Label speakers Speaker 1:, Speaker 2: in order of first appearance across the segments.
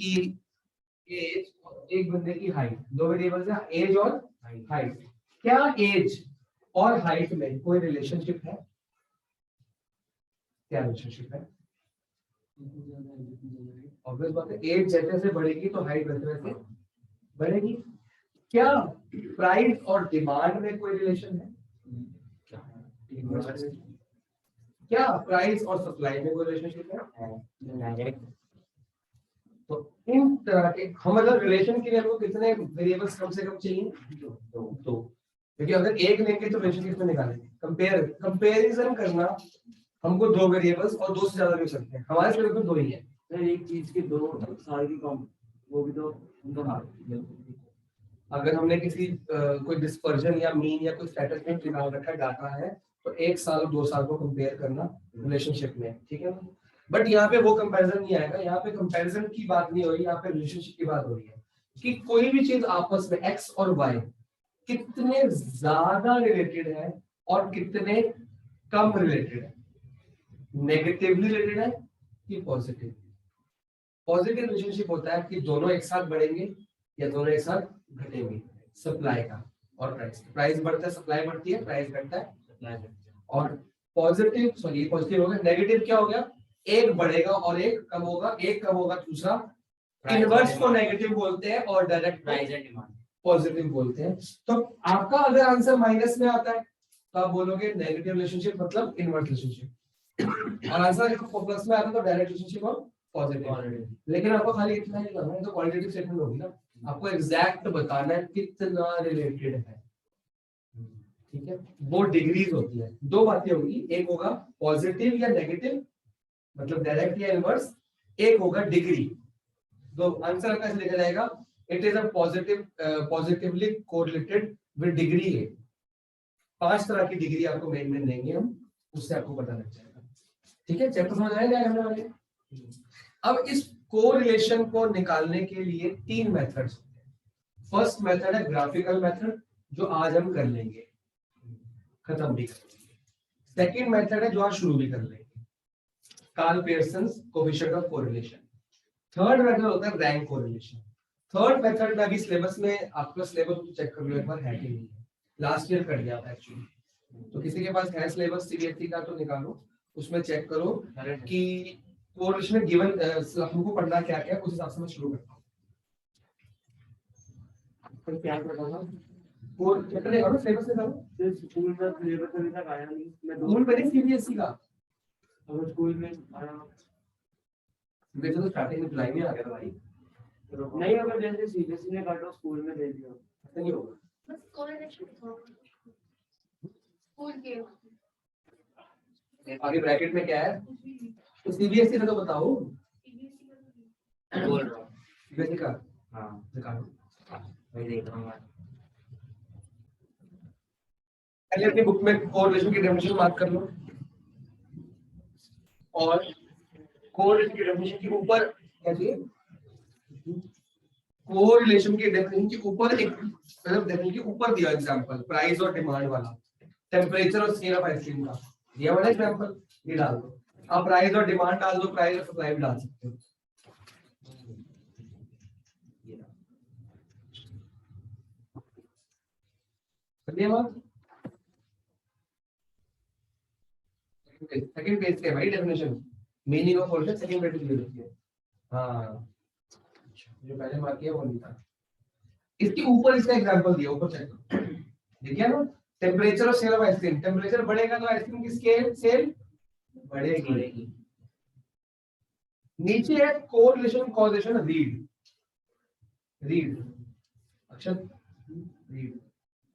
Speaker 1: की एज और एक बंदे की हाइट, दो वेरिएबल्स है एज और हाइट। क्या एज और हाइट में कोई रिलेशनशिप है? क्या रिलेशनशिप है? ऑब्वियस बात है, एज जैसे जैसे बढ़ेगी तो हाइट वैसे वैसे बढ़ेगी। क्या प्राइस और डिमांड में कोई रिलेशन है? क्या प्राइस और सप्लाई में कोई रिलेशनशिप है? तो इन तरह के हम मतलब रिलेशन के लिए हमको कितने वेरिएबल्स कम से कम चाहिए? दो। क्योंकि अगर एक लेंगे तो रिलेशन किसमें निकालेंगे? कंपेरिजन करना हमको दो वेरिएबल्स और दो से ज्यादा भी सकते हैं, हमारे सिर्फ दो ही है। एक चीज के दो सारे की कम वो भी तो अगर हमने किसी कोई डिस्पर्जन या मीन या कोई स्टैटिस्टिक निकाल रखा डाटा है तो एक साल और 2 साल को कंपेयर करना रिलेशनशिप में, ठीक है। बट यहाँ पे वो कंपैरिजन नहीं आएगा, यहाँ पे कंपैरिजन की बात नहीं हो रही, यहाँ पे रिलेशनशिप की बात हो रही है कि कोई भी चीज आपस में एक्स और वाई कितने ज्यादा रिलेटेड है और कितने कम रिलेटेड है, नेगेटिवली रिलेटेड है कि पॉजिटिव। पॉजिटिव रिलेशनशिप होता है कि दोनों एक साथ बढ़ेंगे या दोनों एक साथ घटेंगे, सप्लाई का और प्राइस बढ़ता है सप्लाई बढ़ती है, प्राइस घटता है सप्लाई घटती है। और पॉजिटिव सॉरी पॉजिटिव हो गया, नेगेटिव क्या हो गया? एक बढ़ेगा और एक कम होगा, एक कम होगा दूसरा। इनवर्स को नेगेटिव बोलते हैं और direct price and demand positive बोलते हैं। तो आपका अगर आंसर माइनस में आता है तो आप बोलोगे नेगेटिव रिलेशनशिप मतलब इनवर्स रिलेशनशिप, और आंसर प्लस में आता है तो डायरेक्ट रिलेशनशिप और पॉजिटिव। लेकिन आपको खाली इतना ही करना है, तो क्वालिटेटिव स्टेटमेंट होगी ना, आपको एग्जैक्ट बताना है कितना रिलेटेड है, ठीक है। वो डिग्रीज होती है, दो बातें होगी, एक होगा पॉजिटिव या नेगेटिव मतलब डायरेक्ट या इनवर्स, एक होगा डिग्री। तो आंसर कैसे लिखा जाएगा? It is a positively correlated with degree है। 5 तरह की डिग्री आपको मेन में देंगे हम, उससे आपको पता लग जाएगा, ठीक है। चैप्टर समझ आया करने वाले। अब इस कोरिलेशन को निकालने के लिए 3 मेथड्स होते हैं। फर्स्ट मेथड है ग्राफिकल मेथड, जो आज हम कर लेंगे, खत्म भी कर लेंगे। सेकंड मेथड है जो आज शुरू भी कर लेंगे, Karl Pearson's coefficient of correlation. Third method होता है रैंक कोरिलेशन। थर्ड मेथड में अभी सिलेबस में आपका सिलेबस चेक कर लो एक बार, है कि नहीं है। लास्ट ईयर कर दिया था एक्चुअली, तो किसी के पास है सिलेबस सीबीएसई का तो निकालो, उसमें चेक करो कि कोरिलेशन में गिवन हमको पढ़ना क्या क्या है, उस हिसाब से मैं शुरू करता हूं। तो क्या पढ़ाऊंगा और चैप्टर देखो सिलेबस से करो। स्कूल में सिलेबस अभी तक आया नहीं, मैं स्कूल में सीबीएसई का, अगर स्कूल में आया वैसे तो स्टार्टिंग में जुलाई में आ गया था भाई। नहीं अगर जैसे सीबीएसई ने काटो स्कूल में दे दिया ऐसा नहीं होगा। बस कोरिलेशन स्कूल के आगे ब्रैकेट में क्या है तो सीबीएसई का तो बताओ। बोल रहा हूं सीबीएसई का, हां दिखाओ मैं देख रहा हूं। पहले अपनी बुक में कोरिलेशन की डेफिनेशन मार्क कर लो, और कोरिलेशन की डेफिनेशन के ऊपर क्या चाहिए, कोरिलेशन की डेफिनेशन के ऊपर एक मतलब डेफिनेशन के ऊपर दिया एग्जांपल प्राइस और डिमांड वाला, टेम्परेचर और स्केल ऑफ आइसक्रीम का दिया वाला एग्जांपल, ये डाल दो। आप प्राइस और डिमांड डाल दो, प्राइस और सप्लाई भी डाल सकते हो। सेकंड पेज के भाई definition meaning of correlation second page पे लिखी है। हां जो पहले मार्क किया वो नहीं था, इसके ऊपर इसका एग्जांपल दिया, ऊपर चेक करो, देखिए ना टेम्परेचर और सेल ऑफ आइसक्रीम, टेम्परेचर बढ़ेगा तो आइसक्रीम की स्केल सेल बढ़ेगी। नीचे है कोरिलेशन कॉजेशन रीड अक्षर रीड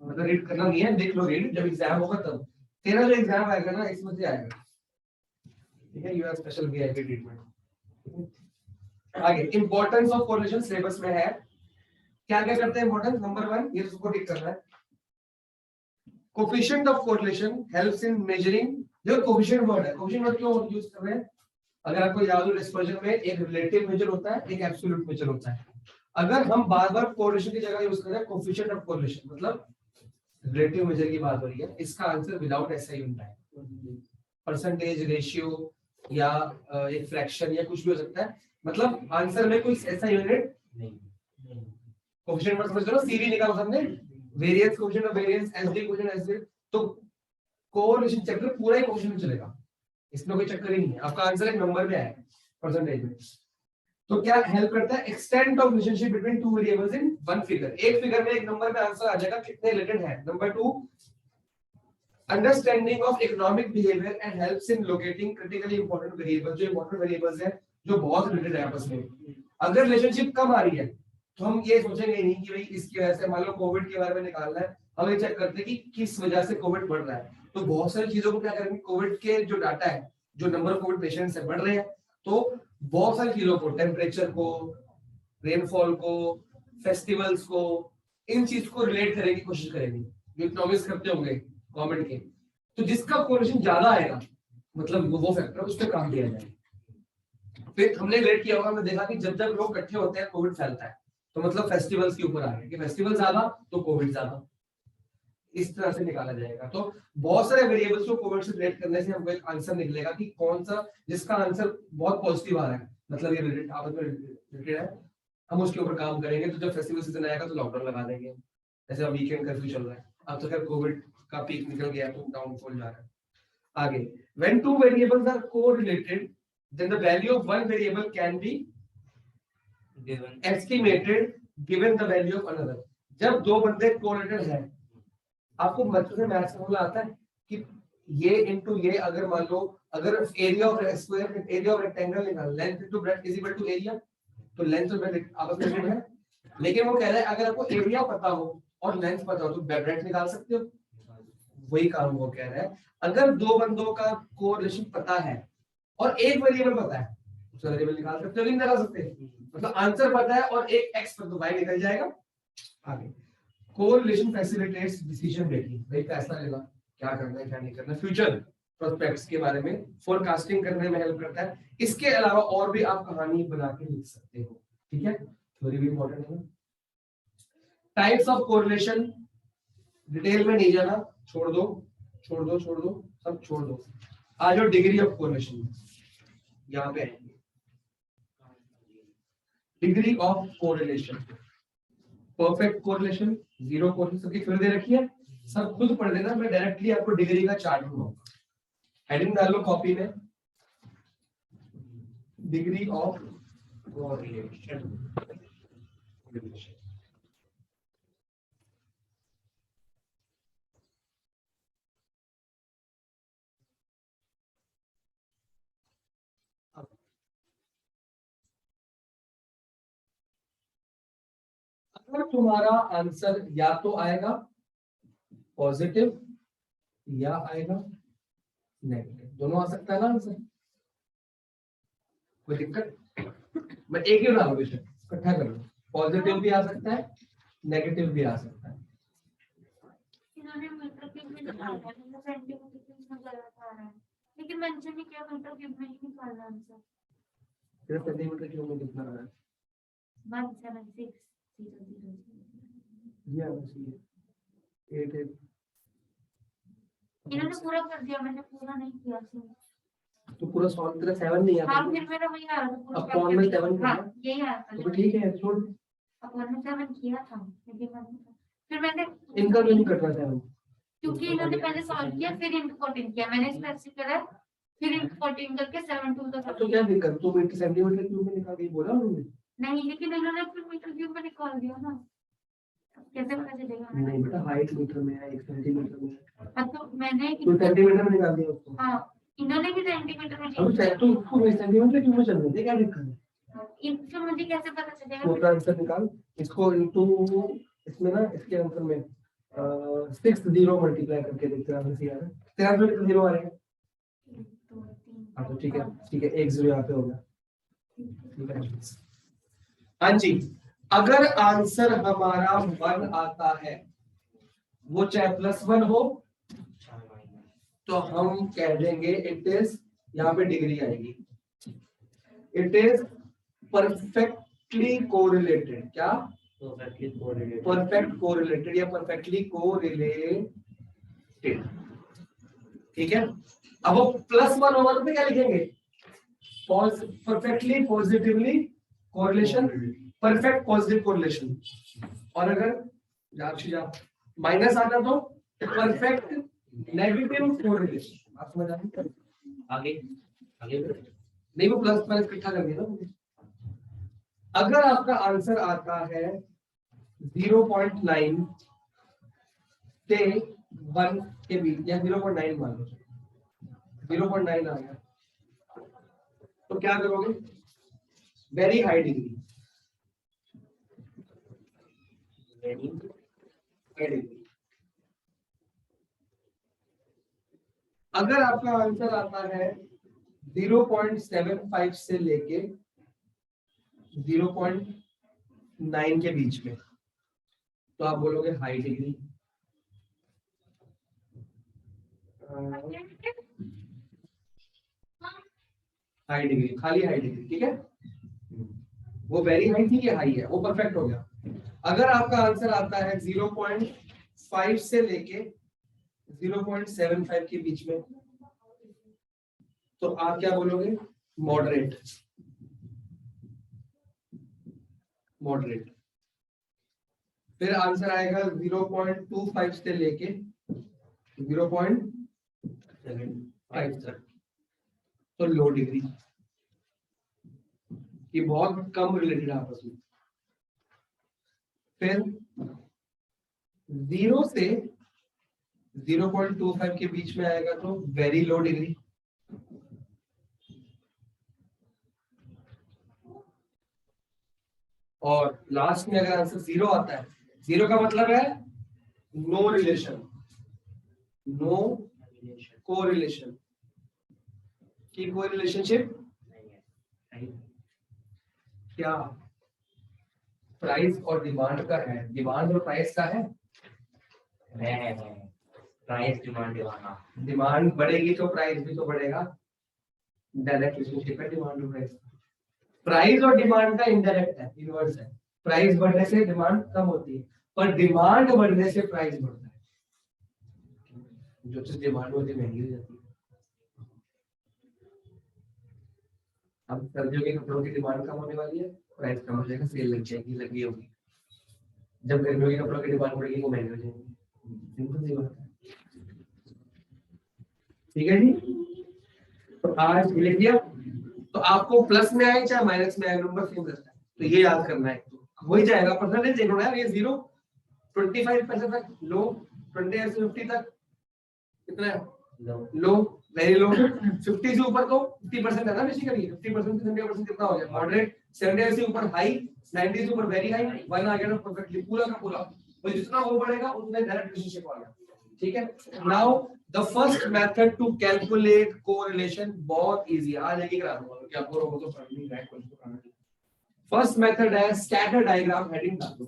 Speaker 1: मतलब रीड करना नहीं है, देख लो रीड, जब एग्जाम होगा तब तेरा जो एग्जाम आएगा ना इसमें से आएगा, ठीक है। You are special VIP treatment. आगे इंपॉर्टेंस ऑफ कोरिलेशन सिलेबस में है, क्या क्या करते हैं इंपॉर्टेंस। नंबर 1 ये उसको टिक करना है, coefficient of correlation helps in measuring. जो कोएफिशिएंट वर्ड है, कोएफिशिएंट वर्ड क्यों यूज कर रहे हैं, अगर आपको याद हो डिस्पर्जन में एक रिलेटिव मेजर होता है एक एब्सोल्यूट मेजर होता है। अगर हम बार-बार कोरिलेशन की जगह यूज कर रहे हैं कोएफिशिएंट ऑफ कोरिलेशन मतलब रिलेटिव मेजर की बात हो रही है, इसका आंसर विदाउट एसआई बनता है। परसेंटेज रेशियो या एक फ्रैक्शन या कुछ भी हो सकता है, मतलब आंसर में कोई ऐसा यूनिट नहीं। कोएफिशिएंट मत समझ लो, सीवी निकालो सबने, वेरिएंस कोएफिशिएंट और वेरिएंस एसडी कोएफिशिएंट एसडी, तो कोरिलेशन चैप्टर पूरा ही कोएफिशिएंट में चलेगा, इसमें कोई चक्कर ही नहीं है। आपका आंसर एक नंबर में आएगा परसेंटेज में। तो क्या हेल्प करता है, extent of relationship between two variables in one figure. एक फिगर में एक नंबर में आंसर आ जाएगा कितने रिलेटेड है। Number 2, understanding of economic behaviour and helps in locating critically important variables. जो इंपॉर्टेंट वेरिएबल्स हैं जो बहुत रिलेटेड है आपस में। अगर रिलेशनशिप कम आ रही है तो हम ये सोचेंगे नहीं कि भाई इसकी वजह से, मान लो कोविड के बारे में निकालना है, हम ये चेक करते हैं कि किस वजह से कोविड बढ़ रहा है। तो बहुत सारी चीजों को क्या करेंगे, कोविड के जो डाटा है, जो नंबर ऑफ कोविड पेशेंट्स है बढ़ रहे हैं, तो बहुत सारी चीजों को, टेम्परेचर को, रेनफॉल को, फेस्टिवल्स को, इन चीज को रिलेट करने की कोशिश करेंगे जो इकोनॉमिक्स करते होंगे गवर्नमेंट के। तो जिसका कोरिलेशन ज्यादा आएगा मतलब वो फैक्टर उस पर काम किया जाए। फिर हमने रिलेट किया होगा, हमने देखा कि जब जब लोग इकट्ठे होते हैं कोविड फैलता है, तो मतलब फेस्टिवल्स के ऊपर आ गया कि फेस्टिवल ज्यादा तो कोविड ज्यादा, इस तरह से निकाला जाएगा। तो बहुत सारे वेरिएबल्स को कोविड से रिलेट करने से हमको एक आंसर निकलेगा कि कौन सा, जिसका आंसर बहुत पॉजिटिव आ रहा है, मतलब ये रिलेटेड आपस में रिलेटेड है, हम उसके ऊपर काम करेंगे। तो जब फेस्टिवल सीजन आएगा तो लॉकडाउन लगा देंगे, जैसे अब वीकेंड कर्फ्यू चल रहा है, अब तो खैर कोविड का पीक निकल गया तो डाउनफॉल जा रहा है आगे। When two variables are correlated then the value of one variable can be estimated given the value of another। जब दो बंदे कोरिलेटेड हैं, आपको बच्चों से मैथ्स फॉर्मूला आता है कि ये इनटू ये, अगर मान लो अगर area of square, area of rectangle निकाल, length into breadth is equal to area, तो लेंथ और ब्रेड्थ आपस में सेम है। लेकिन वो कह रहा है अगर आपको एरिया पता हो और लेंथ पता हो तो ब्रेड्थ निकाल सकते हो। वही काम वो कह रहा है, अगर दो बंदों का कोरिलेशन पता है और एक वेरिएबल पता है, दूसरा वेरिएबल निकाल सकते हो, नहीं निकाल सकते, मतलब आंसर पता है और एक एक्स पर तो वाई निकल जाएगा। आगे, कोरिलेशन फैसिलिटेट्स डिसीजन मेकिंग। भाई फैसला लेना, क्या करना है क्या नहीं करना, फ्यूचर प्रोस्पेक्ट्स के बारे में फोरकास्टिंग करने में हेल्प करता है। इसके अलावा और भी आप कहानी बना के लिख सकते हो, ठीक है, थ्योरी भी इंपॉर्टेंट है। टाइप्स ऑफ कोरिलेशन, डिटेल में नहीं जाना, छोड़ दो छोड़ दो छोड़ दो, सब छोड़ दो। आ जाओ डिग्री ऑफ कोरिलेशन, यहाँ पे आएंगे degree of correlation. Perfect correlation, zero correlation, सबकी थ्योरी दे रखी है, सब खुद पढ़ लेना, मैं डायरेक्टली आपको डिग्री का चार्ट दूंगा। हेडिंग डाल लो कॉपी में, डिग्री ऑफ कोरिलेशन। अगर तुम्हारा आंसर या तो आएगा पॉजिटिव या आएगा नेगेटिव, दोनों आ सकता है ना आंसर, कोई दिक्कत? मैं एक ही डालूंगा, इकट्ठा कर लो, पॉजिटिव भी आ सकता है नेगेटिव भी आ सकता है।
Speaker 2: इन्होंने मीटर क्यूब में निकाला है, मतलब सेंटीमीटर क्यूब में गलत आ रहा है, लेकिन मेंशन नहीं किया मीटर क्यूब में ही निकालना आंसर।
Speaker 1: फिर सेंटीमीटर क्यूब में कितना आ रहा है?
Speaker 2: 176
Speaker 1: ये आना चाहिए 88।
Speaker 2: इन्होंने पूरा कर दिया, मैंने पूरा नहीं किया थी।
Speaker 1: तो पूरा सॉल्व तेरा 7 नहीं आता।
Speaker 2: हां फिर मेरा वही आ रहा था पूरा।
Speaker 1: अब कौन में 7
Speaker 2: हां यही आ रहा था।
Speaker 1: तो ठीक है छोड़,
Speaker 2: अब मैंने 7 किया था लेकिन फिर मैंने
Speaker 1: इनका भी नहीं कट रहा 7,
Speaker 2: क्योंकि इन्होंने पहले सॉल्व किया फिर इनको 14 किया, मैंने स्पेसिफिक करा फिर इनको 14 करके 7 2 का।
Speaker 1: तो क्या दिक्कत, तो मीटर सेंटीमीटर क्यूब में निकाल के बोला उन्होंने?
Speaker 2: नहीं लेकिन इन्होंने फिर मीटर क्यूब में निकाल दिया ना, कैसे पता चलेगा?
Speaker 1: नहीं बेटा हाइट मीटर में है, 1 सेंटीमीटर में है,
Speaker 2: तो मैंने
Speaker 1: तो सेंटीमीटर में निकाल दिया उसको।
Speaker 2: हां इन्होंने भी सेंटीमीटर में
Speaker 1: अब तो उसको सेंटीमीटर क्यूब में चल रहे थे, क्या दिक्कत है?
Speaker 2: इनसे मुझे कैसे पता चलेगा?
Speaker 1: तो आंसर निकाल इसको इनटू, इसमें ना इसके आंसर में 60 मल्टीप्लाई करके देखते हैं आंसर आ रहा है, तेरा आंसर 0 आ रहा है। हाँ तो ठीक है, 1 0 यहाँ पे हो गया, ठीक है। हाँ जी, अगर आंसर हमारा 1 आता है, वो चाहे +1 हो तो हम कह देंगे इट इज, यहाँ पे डिग्री आएगी, इट इज परफेक्टली कोरिलेटेड। क्या? परफेक्ट कोरिलेटेड या परफेक्टली कोरिलेटेड, ठीक है। अब वो +1 होगा तो क्या लिखेंगे? Perfectly positively correlation, perfect positive correlation. और अगर माइनस आता तो परफेक्ट नेगेटिव कोरिलेशन। आप समझ आए? आगे आगे नहीं, वो प्लस माइनस इकट्ठा कर दिया ना। अगर आपका आंसर आता है 0.9 से 1 के बीच या 0.9 मान लो, 0.9 आ गया तो क्या करोगे? Very high degree, very high degree. अगर आपका आंसर आता है 0.75 से लेके 0.9 के बीच में तो आप बोलोगे हाई डिग्री। हाई डिग्री, खाली हाई डिग्री, ठीक है। वो वेरी हाई थी, ये हाई है, वो परफेक्ट हो गया। अगर आपका आंसर आता है 0.5 से लेके 0.75 के बीच में तो आप क्या बोलोगे? मॉडरेट। मॉडरेट। फिर आंसर आएगा 0.25 से लेके 0.75 तक तो लो डिग्री। ये बहुत कम रिलेटेड आपस में। फिर 0 से 0.25 के बीच में आएगा तो वेरी लो डिग्री। और लास्ट में अगर आंसर 0 आता है, 0 का मतलब है नो रिलेशन, नो कोरिलेशन। की कोई रिलेशनशिप क्या प्राइस और डिमांड का है? डिमांड और प्राइस का है?
Speaker 3: प्राइस डिमांड
Speaker 1: डिमांड बढ़ेगी तो प्राइस भी तो बढ़ेगा। डायरेक्ट रिलेशनशिप है डिमांड और प्राइस। प्राइस और डिमांड का इनडायरेक्ट है, इनवर्स है। प्राइस बढ़ने से डिमांड कम होती है, पर डिमांड बढ़ने से प्राइस बढ़ता है। जो चीज डिमांड होती है महंगी हो जाती है। अब सर्दियों के कपड़ों की डिमांड कम होने वाली है, प्राइस कम हो जाएगा, सेल लग जाएगी, लगी होगी। जब गर्मियों के कपड़ों की डिमांड बढ़ेगी वो महंगे हो जाएंगे। सिंपल सी बात है, ठीक है जी। तो आज लिख दिया, तो आपको प्लस में आए चाहे माइनस में आए नंबर सेम रहता है, तो ये याद करना है। तो हो ही जाएगा। परसेंटेज देखो यार, ये 0 25 पैसे तक लो, 20 से 50 तक कितना है? लो, वेरी लो। 50 से ऊपर तो 50% है ना बेसिकली। 50% से 70% कितना हो जाए? मॉडरेट। 70 से ऊपर हाई, 90 से ऊपर वेरी हाई, 1 आ गया ना परफेक्टली, पूरा का पूरा। तो जितना वो बढ़ेगा उतना डायरेक्ट रिलेशनशिप आ गया, ठीक है। Now the first method to calculate correlation बहुत इजी है। आज एक ही करा दूंगा कि आपको रोबो को पढ़नी है, कुछ तो करना है। फर्स्ट मेथड है स्कैटर डायग्राम, हेडिंग डाल दो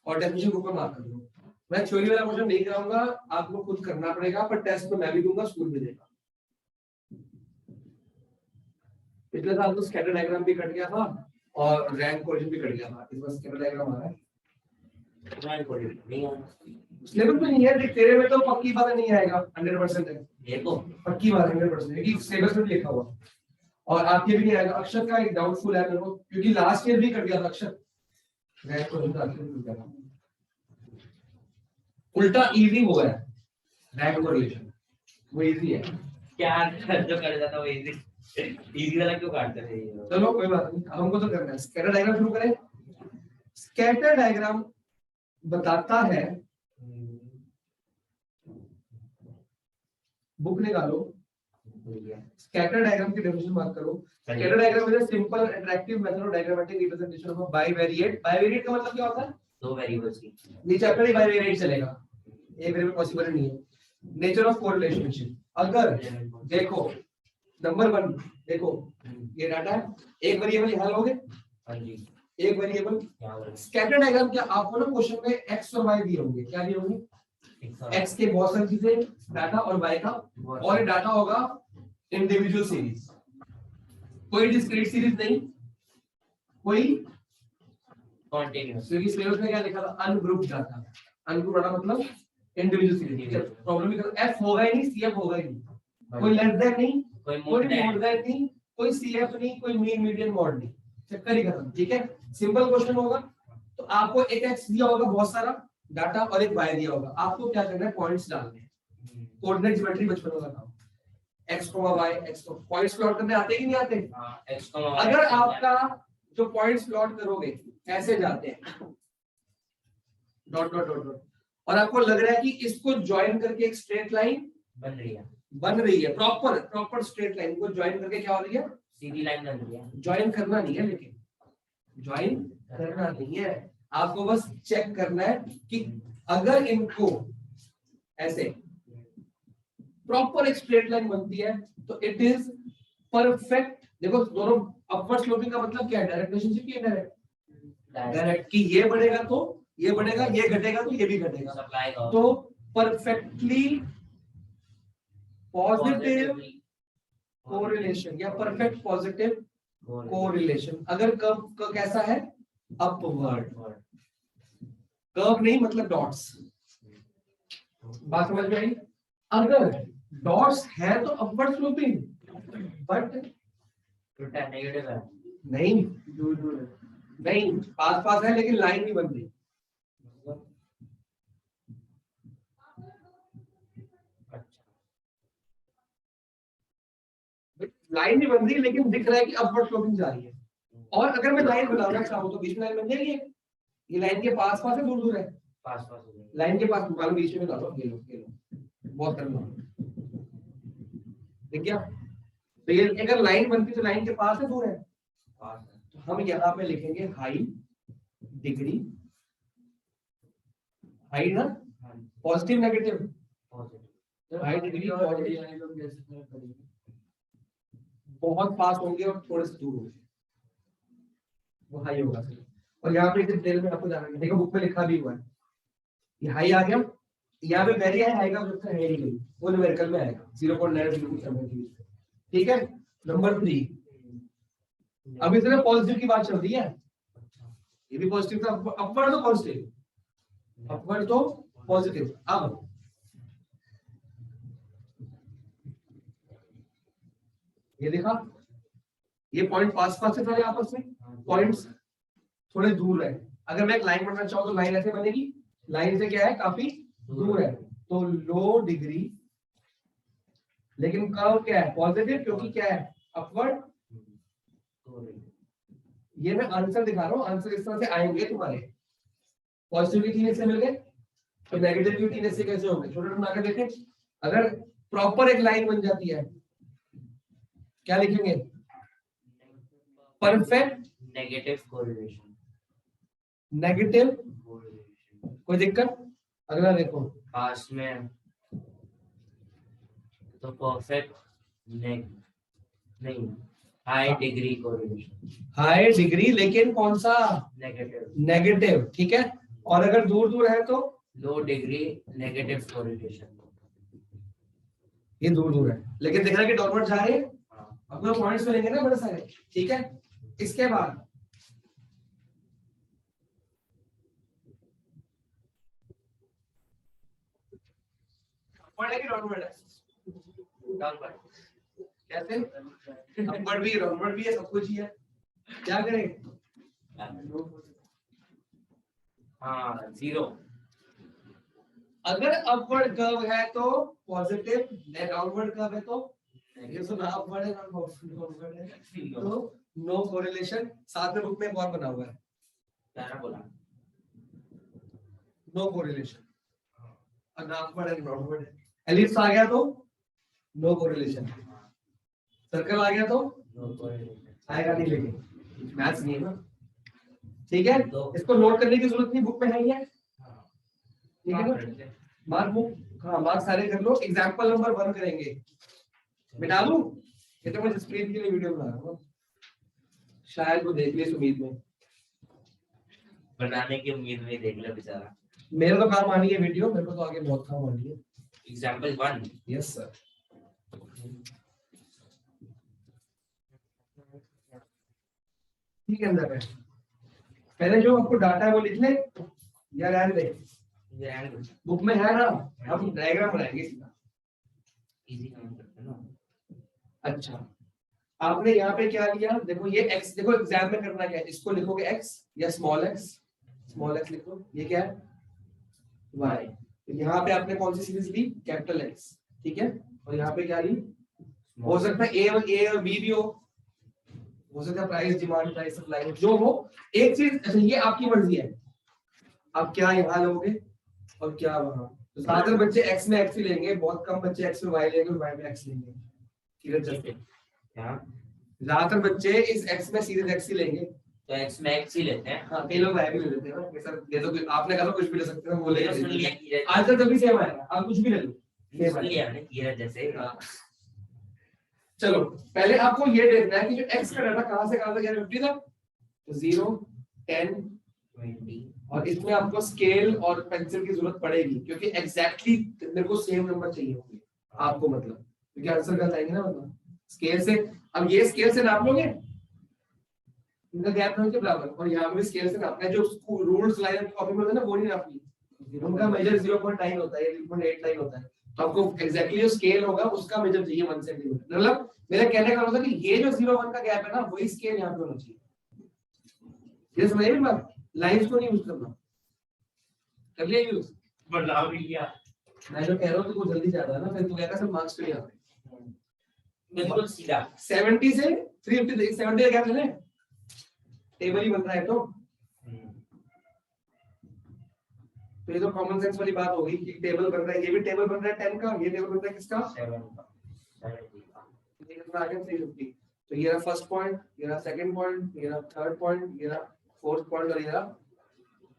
Speaker 1: और डेफिनेशन ऊपर मार्क कर दो। मैं थ्योरी वाला क्वेश्चन नहीं कराऊंगा, आपको खुद करना पड़ेगा, पर टेस्ट में मैं भी दूंगा, स्कूल भी देगा। पिछले साल तो स्कैटर डायग्राम भी कट गया था और रैंक क्वेश्चन भी कट गया था। इस बार स्कैटर डायग्राम आ रहा है, सिलेबस में नहीं है। तेरे में तो पक्की बात नहीं आएगा, 100% है ये तो पक्की बात, 100% है कि सिलेबस में लिखा हुआ। और आपके भी नहीं आएगा। अक्षर का एक डाउटफुल है मेरे को, क्योंकि लास्ट ईयर भी कट गया था अक्षर, रैंक क्वेश्चन उल्टा इजी हुआ है। रैंक कोरिलेशन वो इजी है
Speaker 3: क्या जो कर जाता वो इजी वाला क्यों काटते थे?
Speaker 1: चलो कोई बात नहीं, हमको तो करना है। स्कैटर डायग्राम शुरू करें। स्कैटर डायग्राम बताता है, बुक निकालो, स्कैटर डायग्राम की डेफिनेशन बात करो। Scatter diagram is a simple attractive method of diagrammatic representation of bivariate. Bivariate का मतलब क्या होता है?
Speaker 3: दो वेरिएबल्स की।
Speaker 1: नीचे चैप्टर ही बाइवेरिएट चलेगा, एक वेरिएबल पॉसिबल नहीं है। नेचर ऑफ कोरिलेशनशिप, अगर देखो नंबर 1 देखो, ये डाटा है, एक वेरिएबल यहां लोगे,
Speaker 3: हां जी,
Speaker 1: एक वेरिएबल
Speaker 3: यहां।
Speaker 1: स्कैटर डायग्राम क्या आपको ना क्वेश्चन में एक्स और वाई दिए होंगे, क्या दिए होंगे? एक्स के बहुत सारी चीजें डाटा और वाई का, और डाटा होगा इंडिविजुअल सीरीज, कोई डिस्क्रीट सीरीज नहीं, कोई
Speaker 3: कॉन्टिन्यूअस।
Speaker 1: क्योंकि सिलेबस में क्या लिखा था? Ungrouped data. अनग्रुप्ड डाटा मतलब इंडिविजुअल सीरीज। प्रॉब्लम ही एफ होगा ही नहीं, सीएफ होगा ही नहीं, कोई लेस देन नहीं, कोई मोर देन नहीं, कोई CF नहीं, कोई मीन मीडियन मॉड नहीं, चक्कर ही खत्म। ठीक है, सिंपल क्वेश्चन होगा। तो आपको एक एक्स दिया होगा बहुत सारा डाटा और एक वाई दिया होगा, आपको क्या करना है, पॉइंट्स डालने हैं। कोऑर्डिनेट ज्योमेट्री बचपन में बताओ, X Y X points plot करने आते कि नहीं आते?
Speaker 3: एक्स
Speaker 1: अगर आपका जो पॉइंट्स प्लॉट करोगे ऐसे जाते हैं डॉट डॉट डॉट डॉट, और आपको लग रहा है कि इसको ज्वाइन करके एक स्ट्रेट लाइन
Speaker 3: बन रही है,
Speaker 1: प्रॉपर स्ट्रेट लाइन को ज्वाइन करके क्या हो रही है,
Speaker 3: सीधी लाइन बन रही है।
Speaker 1: ज्वाइन करना नहीं है, लेकिन ज्वाइन करना नहीं है, आपको बस चेक करना है कि अगर इनको ऐसे प्रॉपर एक स्ट्रेट लाइन बनती है तो इट इज परफेक्ट। देखो दोनों अपवर्ड स्लोपिंग का मतलब क्या है, डायरेक्ट रिलेशनशिप की इनडायरेक्ट? डायरेक्ट, कि ये बढ़ेगा तो ये बढ़ेगा, ये घटेगा तो ये भी घटेगा,
Speaker 3: सप्लाई का
Speaker 1: तो परफेक्टली पॉजिटिव कोरिलेशन या परफेक्ट पॉजिटिव कोरिलेशन। अगर कर्व कैसा है, अपवर्ड, कर्व नहीं मतलब डॉट्स, बात समझ में आई? अगर डॉट्स है तो अपवर्ड स्लोपिंग, बट
Speaker 3: नेगेटिव है,
Speaker 1: नहीं नहीं, पास पास है लेकिन लाइन नहीं बन रही। लाइन नहीं बन रही लेकिन दिख रहा है कि अपवर्ड स्लोपिंग जा रही है। और अगर मैं लाइन बनाना चाहूँ तो बीच में लाइन बन जाएगी, ये लाइन के पास पास है दूर दूर है,
Speaker 3: पास पास हो गई।
Speaker 1: लाइन के पास मान लो बीच में डालो, ये लो बहुत करना देख गया। तो ये अगर लाइन बनती तो लाइन के पास है दूर है,
Speaker 3: पास है।
Speaker 1: तो हम यहाँ पे लिखेंगे हाई डिग्री, हाई ना positive negative,
Speaker 3: positive
Speaker 1: high degree positive, बहुत पास होंगे और थोड़े से दूर होंगे वो हाई होगा। और यहाँ पे डिटेल में आपको जाना है, देखो बुक में लिखा भी हुआ है, ये हाई आ गया, यहाँ पे वेरी हाई आएगा जो है ही नहीं, वो न्यूमेरिकल में आएगा 0.9 ठीक है। नंबर 3, अब इसमें पॉजिटिव की बात चल रही है, ये भी पॉजिटिव था, अपवर्ड तो पॉजिटिव, अपवर्ड तो पॉजिटिव। अब ये देखा, ये पॉइंट पास पास से था आपस में, पॉइंट्स थोड़े दूर है। अगर मैं एक लाइन बनना चाहूँ तो लाइन ऐसे बनेगी, लाइन से क्या है काफी दूर है, तो लो डिग्री, लेकिन कर्व क्या है, पॉजिटिव, क्योंकि क्या है अपवर्ड। ये मैं आंसर दिखा रहा हूँ, आंसर इस तरह से आएंगे तुम्हारे, पॉजिटिव की 3 हिस्से मिल गए तो नेगेटिव की 3 हिस्से कैसे होंगे, छोटे छोटे बनाकर देखें। अगर प्रॉपर एक लाइन बन जाती है क्या लिखेंगे, परफेक्ट
Speaker 3: नेगेटिव कोरिलेशन,
Speaker 1: नेगेटिव, कोई दिक्कत? अगला देखो,
Speaker 3: पास में तो परफेक्ट नहीं, high degree correlation,
Speaker 1: high degree लेकिन कौन सा,
Speaker 3: नेगेटिव,
Speaker 1: नेगेटिव, ठीक है। और अगर दूर दूर है तो
Speaker 3: लो डिग्री नेगेटिव कोरिलेशन,
Speaker 1: ये दूर दूर है लेकिन दिख रहा है कि डॉटवर्ड जा रहे हैं, अपना पॉइंट्स मिलेंगे ना बड़े सारे, ठीक है। इसके बाद अपवर्ड है कि डाउनवर्ड है,
Speaker 3: डाउनवर्ड,
Speaker 1: कैसे, अपवर्ड भी डाउनवर्ड भी है, सब कुछ ही है, क्या करें?
Speaker 3: हाँ 0,
Speaker 1: अगर अपवर्ड कर्व है तो पॉजिटिव, डाउनवर्ड कर्व है तो ये सुना, अपवर्ड है डाउनवर्ड है तो नो कोरिलेशन। साथ में बुक में एक और बना हुआ है
Speaker 3: पैराबोला,
Speaker 1: नो कोरिलेशन, अगर अपवर्ड है डाउनवर्ड है, एलिप्स आ गया तो नो कोरिलेशन, सर्कल आ गया तो
Speaker 3: नो कोरिलेशन,
Speaker 1: आएगा नहीं, लेकिन मैथ्स नहीं है ना, ठीक है। इसको नोट करने की जरूरत नहीं, बुक में है ही है, ठीक है ना। मार्क बुक, हाँ मार्क सारे कर लो। एग्जांपल नंबर 1 करेंगे, मिटा लूं, ये तो मैं स्क्रीन के लिए वीडियो बना रहा हूँ, शायद वो देख ले इस उम्मीद में,
Speaker 3: बनाने की उम्मीद में देख ले बेचारा।
Speaker 1: मेरे तो काम आनी है वीडियो, मेरे को तो आगे बहुत काम आनी है।
Speaker 3: एग्जांपल 1,
Speaker 1: यस सर, ठीक है। अंदर है पहले जो आपको डाटा है वो लिख ले या रहने दे,
Speaker 3: ये एंगल
Speaker 1: बुक में है ना, हम डायग्राम बनाएंगे इसका।
Speaker 3: इजी काम करते हैं ना।
Speaker 1: अच्छा, आपने यहाँ पे क्या लिया, देखो ये x, देखो एग्जाम में करना क्या है, इसको लिखोगे x या स्मॉल x लिखो, ये क्या है y। यहाँ पे आपने कौन सी सीरीज ली, कैपिटल X, ठीक है, और यहाँ पे क्या ली, हो सकता है A और B भी हो सकता है प्राइस डिमांड प्राइस सप्लाई जो हो, एक चीज। अच्छा ये आपकी मर्जी है, आप क्या यहाँ लोगे और क्या वहां। तो ज्यादातर बच्चे x में x ही लेंगे, बहुत कम बच्चे x में y लेंगे और y में x लेंगे, ज्यादातर बच्चे इस x में सीरीज x ही लेंगे,
Speaker 3: तो x में x ही लेते हैं।
Speaker 1: हाँ कई लोग y भी ले लेते हैं ना, ये सर ये तो आपने कहा कुछ भी ले सकते हैं, वो ले
Speaker 3: सुन लिया कीरत,
Speaker 1: आजकल तभी सेम आएगा, आप कुछ भी ले लो सेम
Speaker 3: सुन
Speaker 1: आएगा।
Speaker 3: लिया हमने कीरत जैसे।
Speaker 1: हाँ। चलो पहले आपको ये देखना है कि जो x का डाटा कहां से कहां तक है, 50 तक, तो 0 10
Speaker 3: 20
Speaker 1: और इसमें आपको स्केल और पेंसिल की जरूरत पड़ेगी क्योंकि एग्जैक्टली मेरे को सेम नंबर चाहिए होंगे आपको, मतलब क्योंकि आंसर गलत आएंगे ना, मतलब स्केल से। अब ये स्केल से नाप लोगे, इनका गैप होने के बराबर, और यहाँ पे भी स्केल से नापना है, जो रूल्स लाइन कॉपी में होता है ना वो नहीं नापनी, उनका मेजर 0.9 होता है, 0.89 होता है, तो आपको एग्जैक्टली जो स्केल होगा उसका मेजर चाहिए 1 सेंटीमीटर। मतलब मेरा कहने का मतलब कि ये जो 0.1 का गैप है ना, वही स्केल यहाँ पे होना चाहिए, ये समझ रहे बात, लाइंस को नहीं यूज करना, कर लिया यूज,
Speaker 3: बदलाव भी किया।
Speaker 1: मैं जो कह रहा हूँ तो जल्दी जाता है ना, फिर तू कहता सब मार्क्स पे आते
Speaker 3: बिल्कुल सीधा।
Speaker 1: 70 से 350 70 का गैप है, टेबल ही बन रहा है तो ये तो कॉमन सेंस वाली बात होगी कि टेबल बन रहा है, ये भी टेबल बन रहा है 10 का, ये टेबल बन रहा है किसका
Speaker 3: 7 का 70 का।
Speaker 1: तो ये रहा फर्स्ट पॉइंट, ये रहा सेकंड पॉइंट, ये रहा थर्ड पॉइंट, ये रहा फोर्थ पॉइंट और ये रहा,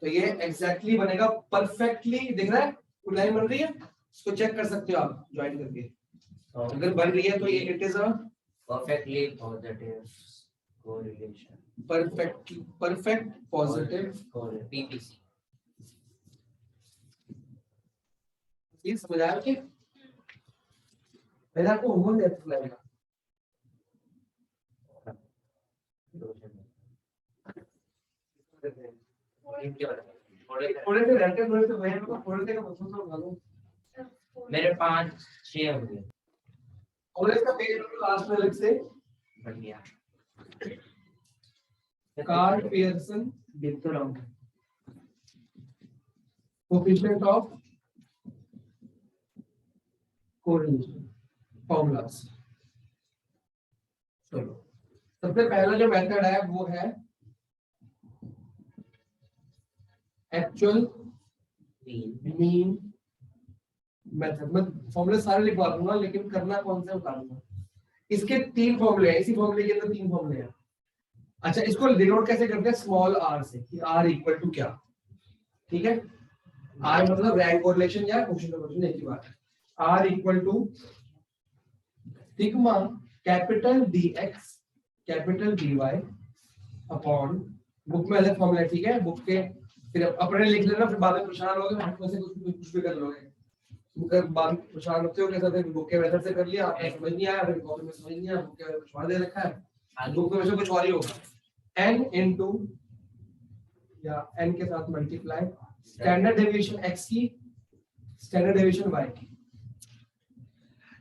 Speaker 1: तो ये एग्जैक्टली बनेगा परफेक्टली, दिख रहा है कोई लाइन बन रही है, इसको चेक कर सकते हो आप ज्वाइन करके, अगर बन रही है तो ये it is a
Speaker 3: perfectly positive correlation,
Speaker 1: perfect positive
Speaker 3: PPC.
Speaker 1: ये समझ आया कि मैंने आपको होमवर्क दिया था, थोड़े से रहते थोड़े से वही को थोड़े से का मतलब तो मालूम,
Speaker 3: मेरे 5-6 हो गए।
Speaker 1: और इसका पेज नंबर लास्ट में अलग से
Speaker 3: बन गया।
Speaker 1: कार्ल पियर्सन लिख तो रहा हूं, कोएफिशिएंट ऑफ कोरिलेशन फॉर्मूलास। चलो सबसे पहला जो मेथड है वो है एक्चुअल मीन मेथड। मैं फॉर्मूले सारे लिखवा दूंगा लेकिन करना कौन सा बता दूंगा। इसके 3 फॉर्मूले हैं, इसी फॉर्मूले के अंदर 3 फॉर्मूले हैं। अच्छा इसको डिनोट कैसे करते हैं, स्मॉल r से, कि r इक्वल टू क्या, ठीक है, r मतलब रैंक कोरिलेशन या कोएफिशिएंट ऑफ कोरिलेशन एक ही बात है। r equal to sigma capital dx capital dy upon, book में अलग फॉर्मूला है, ठीक है, बुक के फिर अपने लिख लेना, फिर बाद में परेशान होगे, हम से कुछ भी कर लोगे, अगर बाद में परेशान होते हो कैसे, बुक के मेथड से कर लिया, आपने समझ नहीं आया, फिर कॉपी में समझ नहीं आया, बुक के कुछ और दे रखा है, बुक में वैसे कुछ और ही होगा, n इनटू या n के साथ मल्टीप्लाई स्टैंडर्ड डेविएशन x की स्टैंडर्ड डेविएशन y की।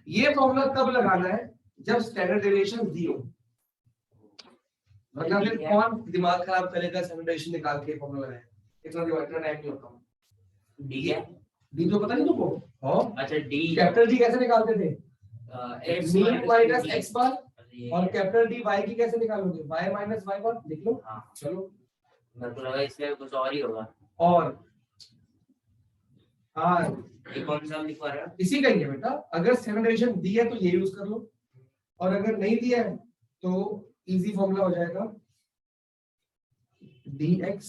Speaker 1: ये फॉर्मूला तब लगाना है जब स्टैंडर्ड डेविएशन 0, मतलब फिर कौन दिमाग खराब करेगा स्टैंडर्ड डेविएशन निकाल के फॉर्मूला लगाए, इतना टाइम नहीं होता।
Speaker 3: डी है,
Speaker 1: डी तो पता नहीं तुमको, हां
Speaker 3: अच्छा डी
Speaker 1: कैपिटल डी कैसे निकालते थे,
Speaker 3: x
Speaker 1: मीन माइनस x बार,
Speaker 3: ये
Speaker 1: और कैपिटल डी y की कैसे निकालोगे, y माइनस y बार, लिख लो।
Speaker 3: हाँ
Speaker 1: चलो
Speaker 3: मेरे को लगा इसमें कुछ और ही होगा।
Speaker 1: और r
Speaker 3: ये कौन सा लिखवा रहा है?
Speaker 1: इसी का ही है बेटा, अगर स्टैंडर्ड डेविएशन दी है तो ये यूज कर लो, और अगर नहीं दिया है तो इजी फॉर्मूला हो जाएगा dx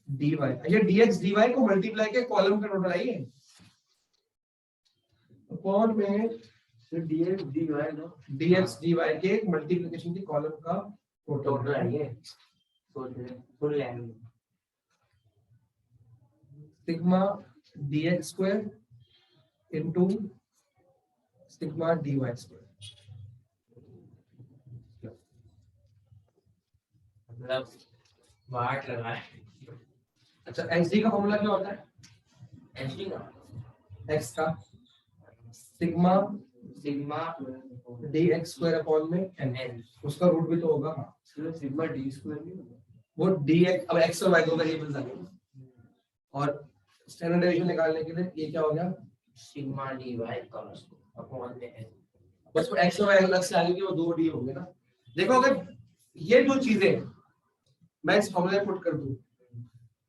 Speaker 1: dy। ये dx dy को मल्टीप्लाई के कॉलम का टोटल आई है, अपॉन में
Speaker 3: dx dy ना,
Speaker 1: dx dy के मल्टीप्लिकेशन की कॉलम का
Speaker 3: टोटल है ये, full language
Speaker 1: sigma dx square into sigma dy square.
Speaker 3: मतलब वाट लगा है।
Speaker 1: अच्छा xd का फॉर्मूला क्या होता है,
Speaker 3: एचडी का
Speaker 1: x का sigma
Speaker 3: sigma
Speaker 1: dx square upon में n,
Speaker 3: n
Speaker 1: उसका रूट भी तो होगा। हाँ
Speaker 4: सिग्मा डी स्क्वायर नहीं होगा।
Speaker 1: वो dx, अब x और y दो वेरिएबल्स आ गए और स्टैंडर्ड डेविएशन निकालने के लिए ये क्या हो गया,
Speaker 3: सिग्मा dy अपॉन में n।
Speaker 1: बस वो x और y अलग से आ गई, वो दो d हो गए ना। देखो अगर ये दो चीजें मैं इस फॉर्मूले में पुट कर दूं,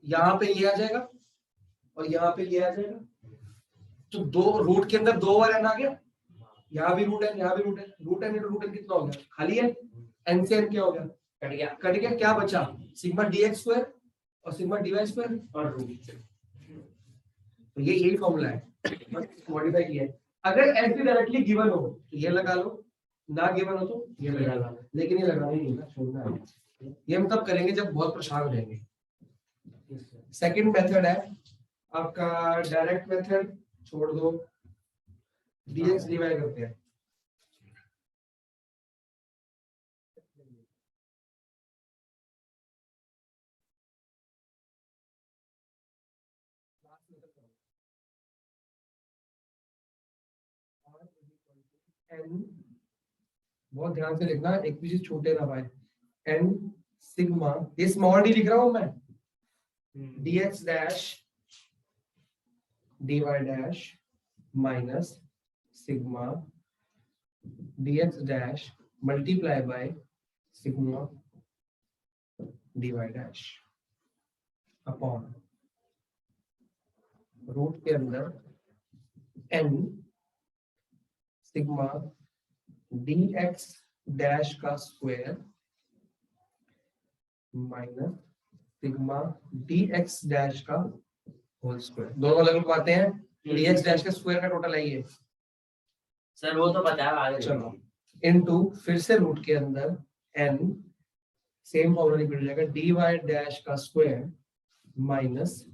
Speaker 1: यहाँ पे ये आ जाएगा और यहाँ पे ये आ जाएगा, तो दो रूट के अंदर दो बार n आ गया, यहाँ भी रूट n, यहाँ भी root n, root n into root n कितना हो गया, खाली है, n से n क्या हो गया, कट गया, क्या बचा, सिग्मा dx स्क्वायर और सिग्मा dy स्क्वायर और रूट। तो ये यही फॉर्मूला है, बस मॉडिफाई किया है। अगर ऐसे डायरेक्टली गिवन हो तो ये लगा लो, ना गिवन हो तो ये लगा लो, लेकिन ये लगाना ही नहीं ना, छोड़ना है। ये हम तब करेंगे जब बहुत परेशान हो जाएंगे। सेकंड मेथड है आपका डायरेक्ट मेथड, छोड़ दो, dx dy करते हैं। n, बहुत ध्यान से लिखना, एक भी चीज छूटे ना भाई। n सिग्मा, ये स्मॉल d लिख रहा हूं मैं, dx dash dy dash minus sigma dx dash multiply by sigma dy dash upon root के अंदर n सिग्मा dx डैश का square minus sigma dx dash का होल स्क्वायर, दोनों अलग अलग आते हैं, dx डैश का स्क्वायर का टोटल है ये,
Speaker 3: सर वो तो पता है आगे
Speaker 1: चलो इनटू फिर से रूट के अंदर n, सेम फॉर्मूला रिपीट हो जाएगा, dy डैश का स्क्वायर माइनस